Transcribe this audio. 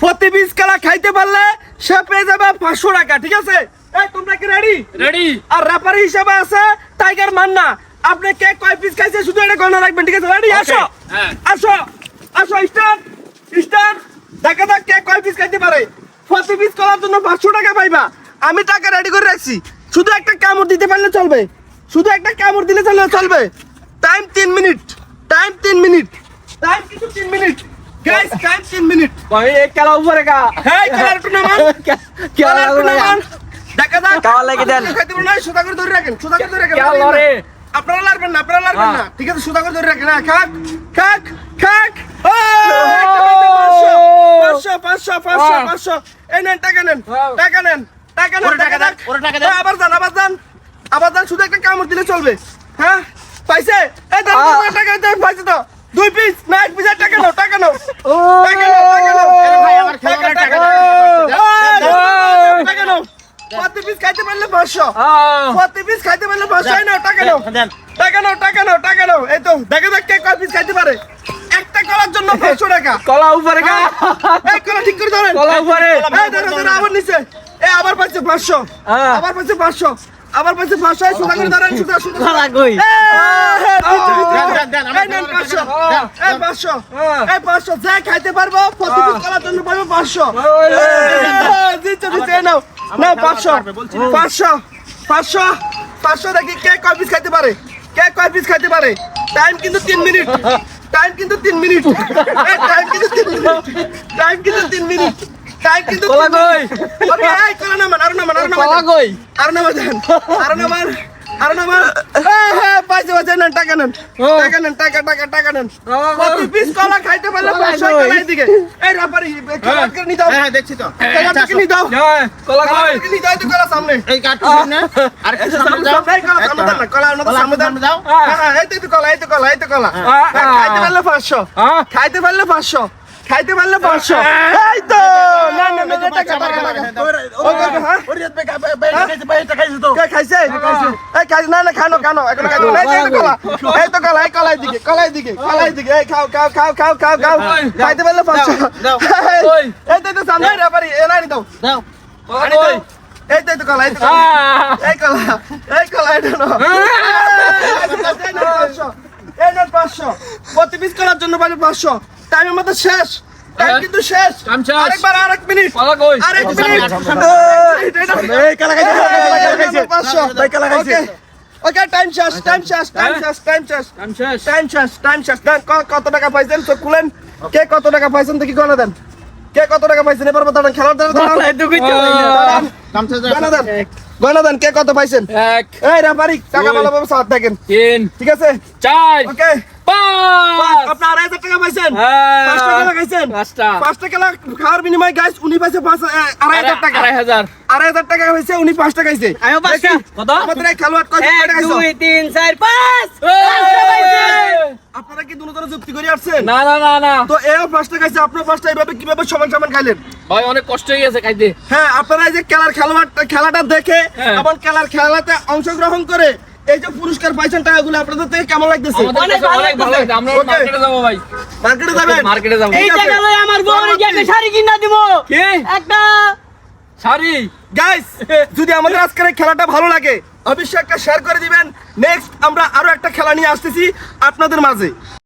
প্রতি পিস খেলা খাইতে পারলে সে পেয়ে যাবে 500 টাকা, ঠিক আছে? এই তোমরা কি রেডি? রেডি। আর রেফারি হিসেবে আছে টাইগার মান্না। আপনি কে কয় পিস খাইছে শুধু এটা গণনা রাখবেন, ঠিক আছে? রেডি? আসো আসো আসো, স্টার্ট স্টার্ট। দেখা যাক কে কয় পিস খাইতে পারে। প্রতি পিস করার জন্য 500 টাকা পাইবা। আমি টাকা রেডি করে রাখছি, শুধু একটা কামড় দিতে পারলে চলবে, শুধু একটা কামড় দিলে চলবে। Time 3 minute, time 3 minute, time কিন্তু 3 মিনিট গাইস, টাইম 3 মিনিট। ভাই এক খেলা উপরে কা হেই খেলার টুর্নামেন্ট, খেলার টুর্নামেন্ট। দেখা যাক কাওয়া লাগে দেন। খাইতে পারলে সুদা করে ধরে রাখেন, সুদা করে ধরে রাখেন। খেলা রে। আপনারা লারবেন না, আপনারা লারবেন না, ঠিক আছে? সুদা করে ধরে রাখেন। হ্যাঁ, খাক খাক খাক। ও 500 500 এই নেন, টাকা নেন, টাকা নেন, টাকা নেন, টাকা দেন। আবার যান, আবার যান, আবার যান। শুধু একটা কামড় দিলে চলবে। হ্যাঁ, পাইছে? এই দাও টাকা দেন, পাইছে তো? 2 পিস না 1 পিস? টাকা নাও, টাকা নাও, টাকা নাও, টাকা নাও। ভাই আমার খেলা টাকা টাকা নাও। প্রতি পিস খাইতে পারলে 500, প্রতি পিস খাইতে পারলে 500 নাও, টাকা নাও, টাকা নাও, টাকা নাও, টাকা নাও। এই তো দেখা যাক কে কয় পিস খাইতে পারে। একটা কলার জন্য 500 টাকা। কলা উপরে কা এই কলা ঠিক করে ধরেন, কলা উপরে। এই ধরো ধরো, আবার নিচে। এই আবার পাইছে 500, আবার পাইছে 500, আবার পাইছে 500। এই সুদা করে ধরেন, সুদা সুদা। কলা কই? এই নেন 500, এই 500, এই 500 যা খাইতে পারবো প্রতি পিস কলার জন্য পাবো 500। দিচ্ছে দিচ্ছে, এই নাও নাও 500 500 500 500। দেখি কে কয় পিস খাইতে পারে, কে কয় পিস খাইতে পারে। টাইম কিন্তু 3 মিনিট, টাইম কিন্তু 3 মিনিট, টাইম কিন্তু 3 মিনিট, টাইম কিন্তু 3 মিনিট, টাইম কিন্তু কলা কই? ওকে, এই কলা নামান, আরো নামান, আরো নামান, কলা কই? আরো নামান দেন, আরো নামান, আরো নামান। হ্যাঁ, পাইছে পাইছে, নেন টাকা নেন, টাকা নেন, টাকা টাকা টাকা নেন। প্রতি পিস কলা খাইতে পারলে 500 টাকা। এইদিকে এই রাপারি খেলা করে নিয়ে দাও, হ্যাঁ দেখছি তো খেলা করে নিয়ে দাও, কলা কই? খেলা করে নিয়ে দাও। এই তো কলা সামনে, এই কাটছি না আর এই কিছু তো সামনে সামনে, যাও সামনে, এই কলা সামনে দেন না, কলা অন্য সামনে দেন। দাও হ্যাঁ, এই তো কলা, এই তো কলা, এই তো কলা। খাইতে পারলে 500, খাইতে পারলে 500, খাইতে পারলে 500। এই তো না না না, টাকা টাকা টাকা। ওকে, হ্যাঁ কে খাইছে? এই খাইছে না না, খানো খানো, এখন খাইতে না। এই তো কলা, এই তো কলা, এই কলাই দিকে, কলাই দিকে, কলাই দিকে। এই খাও খাও খাও খাও খাও খাও, খাইতে পারলে 500। এই তো সামনে রেফারি, এ নানি দাও, দাও আনি দাও। এই তো কলা, এই তো কলা, এই কলা, এই কলা, এটা নাও। এই নাও 500, প্রতি পিস কলার জন্য পাবে 500। টাইম আমাদের শেষ, টাইম কিন্তু শেষ। আরেকবার, আরেক মিনিট, কলা কই? আরেক মিনিট। এই কলা খাইছে, কলা খাইছে। 500 ভাই কলা খাইছে। ওকে, টাইম শেষ, টাইম শেষ, টাইম শেষ, টাইম শেষ, কাম শেষ। টাইম শেষ, টাইম শেষ। দেন কত টাকা পাইছেন চোখ খুলেন, কে কত টাকা পাইছেন দেখি গণা দেন, কে কত টাকা পাইছেন। এবার দাঁড়ান, খেলার দাঁড়ান, এই তো কইতে গামছা গণা দেন, গণা দেন, কে কত পাইছেন। 1 এই রেফারি টাকা ভালোভাবে সাথ দেখেন, 3 ঠিক আছে? 4 ওকে, 5 আপনার 2,500 টাকা পাইছেন, হ্যাঁ। 5 টাকা খাইছেন, 5টা 5 টাকা খাওয়ার বিনিময়ে গাইস উনি পাইছে 2,500 টাকা, 2,500 2,500 টাকা হয়েছে, উনি 5 টাকা খাইছে। আমিও 5 টা। কত? আমাদের এই খেলোয়াড় কয় টাকা খাইছে? 1 2 3 4 5 আপনারা কি দুজনে যুক্তি করে আসছেন? না না না না তো এও 5 টাকা খাইছে, আপনিও 5 টাকা, এইভাবে কিভাবে সমান সমান খাইলেন? ভাই অনেক কষ্ট হয়ে গেছে খাইতে। হ্যাঁ, আপনারা এই যে খেলাটা দেখে হ্যাঁ। এবং খেলাতে অংশগ্রহণ করে এই যে পুরস্কার পাইছেন, টাকাগুলো আপনাদের থেকে কেমন লাগতেছে? আমাদের কাছে অনেক ভালো লাগছে। আমরা Okay. মার্কেটে যাব ভাই। মার্কেটে যাবেন? মার্কেটে যাব। এই টাকা লই আমার বউরে কি একটা শাড়ি কিনা দিব কি? একটা। শাড়ি। গাইস, যদি আমাদের আজকের এই খেলাটা ভালো লাগে অবশ্যই একটা শেয়ার করে দিবেন। নেক্সট আমরা আরো একটা খেলা নিয়ে আসতেছি আপনাদের মাঝে।